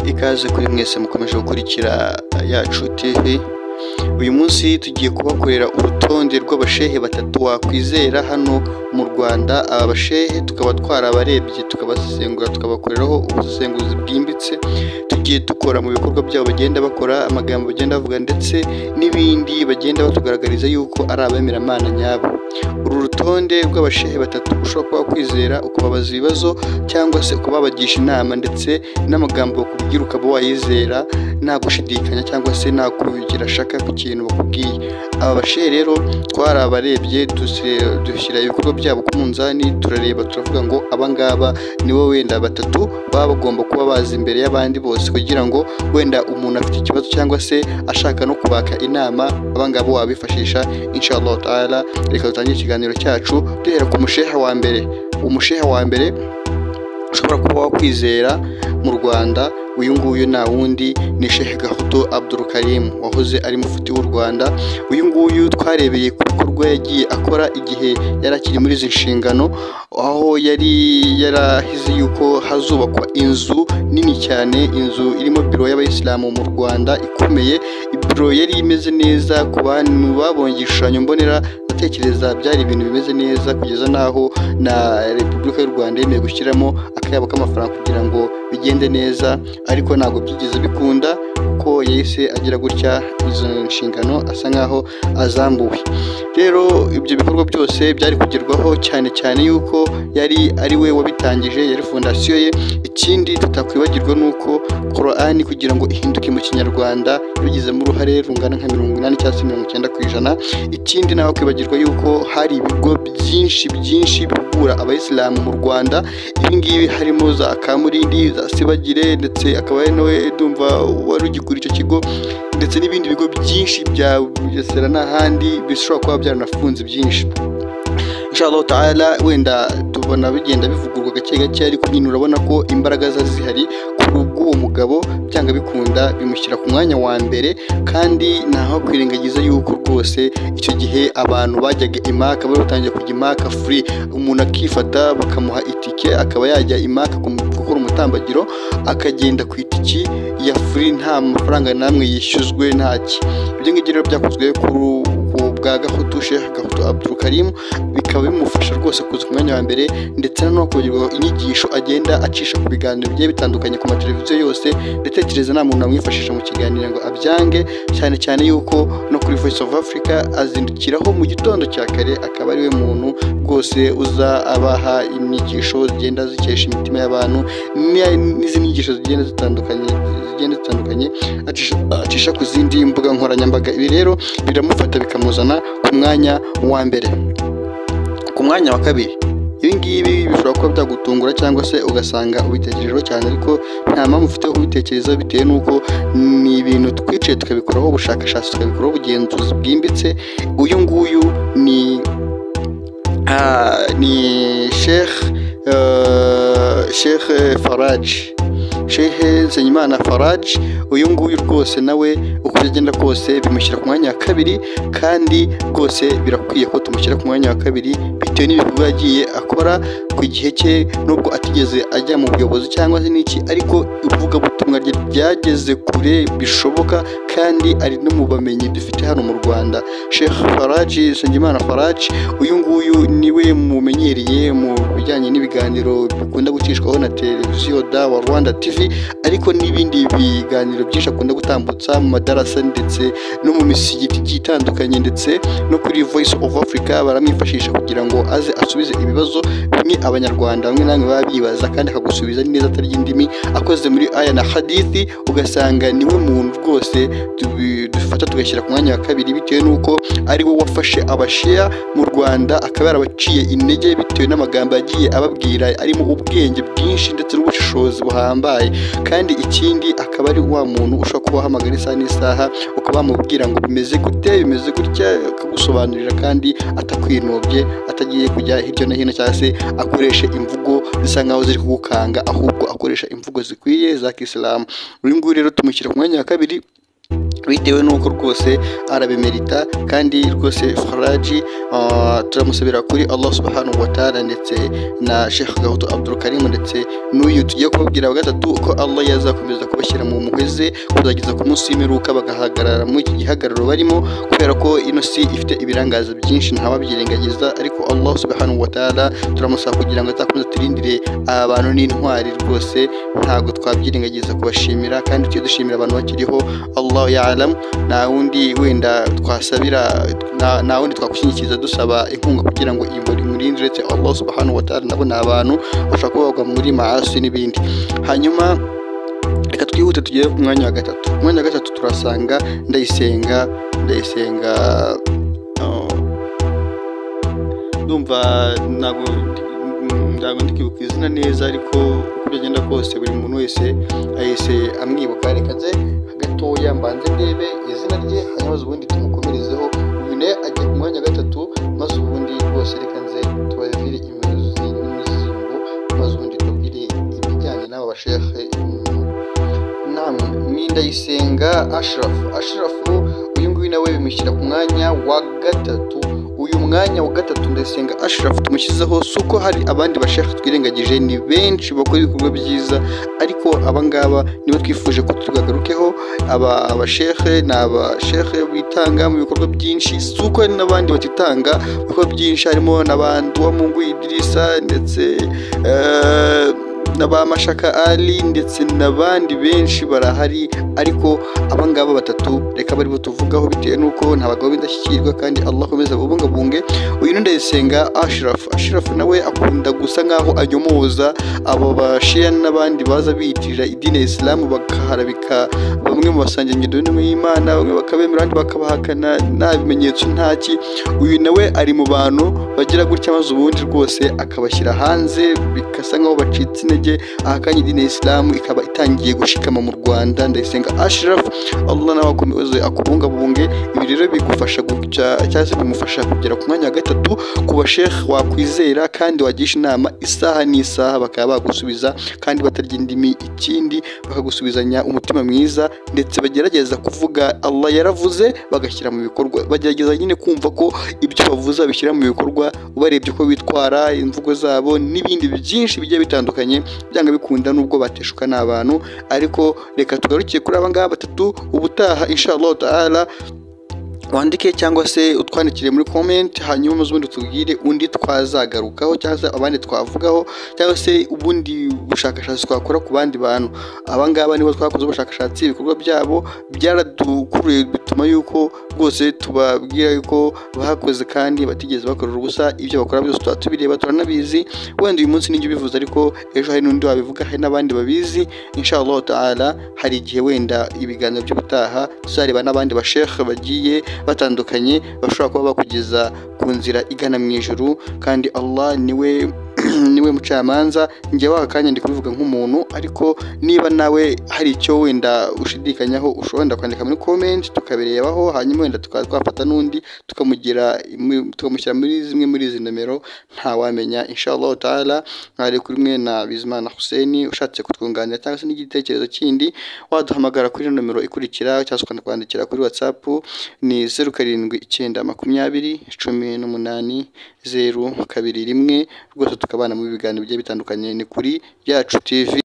ikaze kuri mwese mukomeje gukurikira Yacu TV. Uyu munsi tugiye kubakorera urutonde rw'abashehe batatu wakwizera hano mu Rwanda. Aba bashehe tukaba twarabarebye tukabasesengura tukabakoreraho ubusesenguzi bwimbitse, tugiye dukora mu bikorwa byabo bagenda bakora, amagambo bagenda bavuga ndetse n'ibindi bagenda batugaragariza yuko ari abemeramana nyabo. Uru rutonde rw'abashehe batatu ushobora kuba kwizera ukababaza ibibazo cyangwa se ukababagisha inama ndetse n'amagambo bakubwira ukaba wayizera nta gushidikanya cyangwa se nta kugira shaka ku kintu bakubwiye. Aba bashehe rero twarabarebye dushyira ibikorwa byabo ku munzani, turareba turavuga ngo abangaba nibo wenda batatu baba bagomba kuba bazi imbere y'abandi bose, kugira ngo wenda umuntu afite ikibazo cyangwa se ashaka no kubaka inama abangaba wabifashisha. Inshallah ta'ala reka dutangire ikiganiro cyacu duhera ku mushehe wa mbere. Umushehe wa mbere ushobora kuba wakwizera mu Rwanda, uyu nguyu nta wundi ni Sheikh Gahutu Abdul Karim wahoze ari mufti w'u Rwanda. Uyu nguyu twarebeye ku bikorwa yagiye akora igihe yari akiri muri izi nshingano, aho yari yarahize yuko hazubakwa inzu nini cyane, inzu irimo biro y'abayisilamu mu Rwanda ikomeye. Biro yari imeze neza, ku bantu babonye igishushanyo mbonera ndatekereza byari ibintu bimeze neza, kugeza naho na Repubulika y'u Rwanda yemeye gushyiramo akayabo k'amafaranga kugira ngo bigende neza, ariko ntabwo byigeze bikunda ko yahise agira gutya izo nshingano asa nkaho azambuwe. Rero ibyo bikorwa byose byari kugerwaho cyane cyane yuko yari ari we wabitangije, yari fondasiyo ye. Ikindi tutakwibagirwa nuko Qur'an kugira ngo ihinduke mu Kinyarwanda yabigizemo uruhare rungana nka 80 cyangwa 90%. Ikindi naho kwibagirwa yuko hari ibigo byinshi bihugura abayisilamu mu Rwanda, ibi ngibi harimo za Kamurindi, za Sibagire ndetse akaba ari nawe ndumva wari ugikura icyo kigo, ndetse n'ibindi bigo byinshi bya Bugesera n'ahandi bishobora kuba byaranafunze byinshi. Inshallah ta'ala wenda tubona bigenda bivugurwa gake gake, ariko nyine urabona ko imbaraga zihari kuri ubwo mugabo byanga bikunda bimushyira ku mwanya wa mbere. Kandi naho kwirengagiza yuko rwose icyo gihe abantu bajyaga imaka bari batangiye kujya imaka free, umuntu akifata bakamuha itike akaba yajya imaka gukora umutambagiro, akagenda ku itiki ya free nta mafaranga namwe yishyuzwe ntaki. Ibyo ngibyo rero byakozwe kuri bwa Gahutu, Sheikh Gahutu Abdul Karim, bikaba bimufasha rwose kuza ku mwanya wa mbere, ndetse no kugira inyigisho agenda acisha ku biganiro bigiye bitandukanye ku mateleviziyo yose. Ndatekereza nta muntu amwifashisha mu kiganiro ngo abyange, cyane cyane yuko no kuri Voice of Africa azindukiraho mu gitondo cya kare, akaba ari we muntu rwose uza abaha inyigisho zigenda zikesha imitima y'abantu, n'izi nyigisho zigenda zitandukanye acisha ku zindi mbuga nkoranyambaga. Ibi rero biramufata bikamuzana ku mwanya wa mbere. Ku mwanya wa kabiri, ibi ngibi bishobora kuba byagutungura cyangwa se ugasanga ubitekerejeho cyane, ariko nta mpamvu ufite kubitekereza bitewe n'uko ni ibintu twicaye tukabikoraho ubushakashatsi, tukabikoraho ubugenzuzi bwimbitse. Uyu nguyu ni Sheikh Faraj, Sheikh Nsengimana Faraj. Uyu nguyu rwose nawe uko agenda kose bimushyira ku mwanya wa kabiri, kandi rwose birakwiye ko tumushyira ku mwanya wa kabiri bitewe n'ibikorwa yagiye akora ku gihe cye, nubwo atigeze ajya mu buyobozi cyangwa se n'iki, ariko ivugabutumwa rye ryageze kure bishoboka, kandi ari no mu bamenyi dufite hano mu Rwanda. Sheikh Faraj, Nsengimana Faraj, uyu nguyu niwe mumenyereye mu bijyanye n'ibiganiro bikunda gucishwaho na televiziyo wa Rwanda TV, ariko n'ibindi biganiro byinshi akunda gutambutsa mu madarasa ndetse no mu misigiti igiye itandukanye, ndetse no kuri Voice of Africa baramwifashisha kugira ngo aze asubize ibibazo bimwe abanyarwanda bamwe namwe baba bibaza, kandi akagusubiza neza atari indimi akoze muri aya na hadithi. Ugasanga niwe muntu rwose dufata tugashyira ku mwanya wa kabiri, bitewe n'uko ari we wafashe abashia mu Rwanda akaba yarabaciye intege bitewe n'amagambo yagiye ababwira arimo ubwenge bwinshi ndetse n'ubushishozi buhambaye. Kandi ikindi akaba ari wa muntu ushobora kuba wahamagara isaha n'isaha ukaba wamubwira ngo bimeze gute bimeze gutya, akagusobanurira kandi atakwinubye, atagiye kujya hirya no hino cyangwa se akoresha imvugo zisa nkaho ziri kugukanga, ahubwo akoresha imvugo zikwiye za Kisilamu. Uyu nguyu rero tumushyira ku mwanya wa kabiri bitewe n'uko rwose arabimerita kandi rwose Faraji turamusabira kuri Allah subhanahu wa ta'ala ndetse na Sheikh Gahutu Abdul Karim ndetse n'uyu tugiye kubabwira wa gatatu ko Allah yazakomeza kubashyira mu muheze kuzageza ku munsi w'imperuka bagahagarara mu iki gihagararo barimo kubera ko ino si ifite ibirangaza byinshi ntawabyirengagiza ariko Allah subhanahu wa ta'ala turamusaba kugira ngo atakomeza turindire abantu n'intwari rwose ntago twabyirengagiza kubashimira kandi tugiye dushimira abantu bakiriho Allah nta wundi wenda twasabira nta wundi twakushyigikiza dusaba inkunga kugira ngo iyi mboni murinde uretse Allah subhanahu wa ta'ala nabo ni abantu bashobora kuba bagwa muri maasi n'ibindi. Hanyuma reka twihute tugere ku mwanya wa gatatu. Umwanya wa gatatu turasanga Ndayisenga ndumva ntabwo ndikibuka izina neza ariko uko byagenda kose buri muntu wese ahise amwibuka. Reka nze gatoya mbanze ndebe izina rye hanyuma ubundi tumukomerezeho. Uyu nawe agiye ku mwanya wa gatatu maze ubundi rwose reka nze tubavire imizi n'imizingo maze ubundi tubwire ibijyanye n'aba bashehe. Ni Ndayisenga Ashraf uyu nguyu nawe bimushyira ku mwanya wa gatatu. Uyu mwanya wa gatatu Ndayisenga Ashraf tumushyizeho suko hari abandi bashehe twirengagije, ni benshi bakora ibikorwa byiza ariko abangaba nibo twifuje ko tugagarukeho. Aba bashehe ni abashehe bitanga mu bikorwa byinshi, suko hari n'abandi batitanga mu bikorwa byinshi harimo n'abandi wa Mungu Idrisa ndetse n'aba Mashaka Ali ndetse n'abandi benshi barahari ariko abangaba batatu reka bari tuvugaho bitewe nuko nta bagabo b'indashyikirwa kandi Allah akomeza bubungabunge. Uyu Ndayisenga Ashraf nawe akunda gusa nkaho anyomoza abo bashia n'abandi baza biyitirira idini ya Islam bakaharabika bamwe mu basanganyiro n'Imana, bamwe bakabemera abandi bakabahakana nta bimenyetso ntaki. Uyu nawe ari mu bantu bagira gutya maze ubundi rwose akabashyira hanze bikasa nkaho bacitse intege ahakanye idini ya Islam ikaba itangiye gushikama mu Rwanda. Ndayisenga Ashraf Allah nawe akomeze akubungabunge. Ibi rero bigufasha guca cyangwa se bimufasha kugera ku mwanya wa gatatu ku bashehe wakwizera kandi wagisha inama isaha n'isaha bakaba bagusubiza kandi batarya indimi, ikindi bakagusubizanya umutima mwiza ndetse bagerageza kuvuga Allah yaravuze bagashyira mu bikorwa, bagerageza nyine kumva ko ibyo bavuze babishyira mu bikorwa ubarebye ko bitwara imvugo zabo n'ibindi byinshi bigiye bitandukanye byanga bikunda nubwo bateshuka n'abantu. Ariko reka tugarukiye kuri aba ngaba batatu, ubutaha inshallah ta'ala wandike cyangwa se utwandikire muri comment hanyuma ubundi tubwire undi twazagarukaho cyangwa se abandi twavugaho cyangwa se ubundi bushakashatsi twakora ku bandi bantu. Abangaba nibo twakoze ubushakashatsi, ibikorwa byabo byaradukuruye bituma yuko rwose tubabwira yuko bahakoze kandi batigeze bakorera ubusa. Ibyo bakora byose tuba tubireba turanabizi, wenda uyu munsi ninjye ubivuze ariko ejo hari n'undi wabivuga, hari n'abandi babizi. Inshallah ta'ala hari igihe wenda ibiganiro by'ubutaha tuzareba n'abandi bashehe bagiye batandukanye bashobora kuba bakugeza ku nzira igana mu ijuru kandi Allah niwe mucamanza. Njye wakanya ndi kubivuga nk'umuntu, ariko niba nawe hari icyo wenda ushidikanyaho ushobora kwandika muri comment tukabirebaho hanyuma wenda twafata n'undi tukamushyira muri zimwe muri izi nomero ntawamenya. Inshallah ta'ala mwari kuri mwe na Bizimana Hussein. Ushatse kutwunganira cyangwa se n'igitekerezo kindi waduhamagara kuri nomero ikurikira cyangwa ukanatwandikira kuri WhatsApp ni 0779180221 rwose tukabana mu biganiro bigiye bitandukanye. Ni kuri Yacu TV.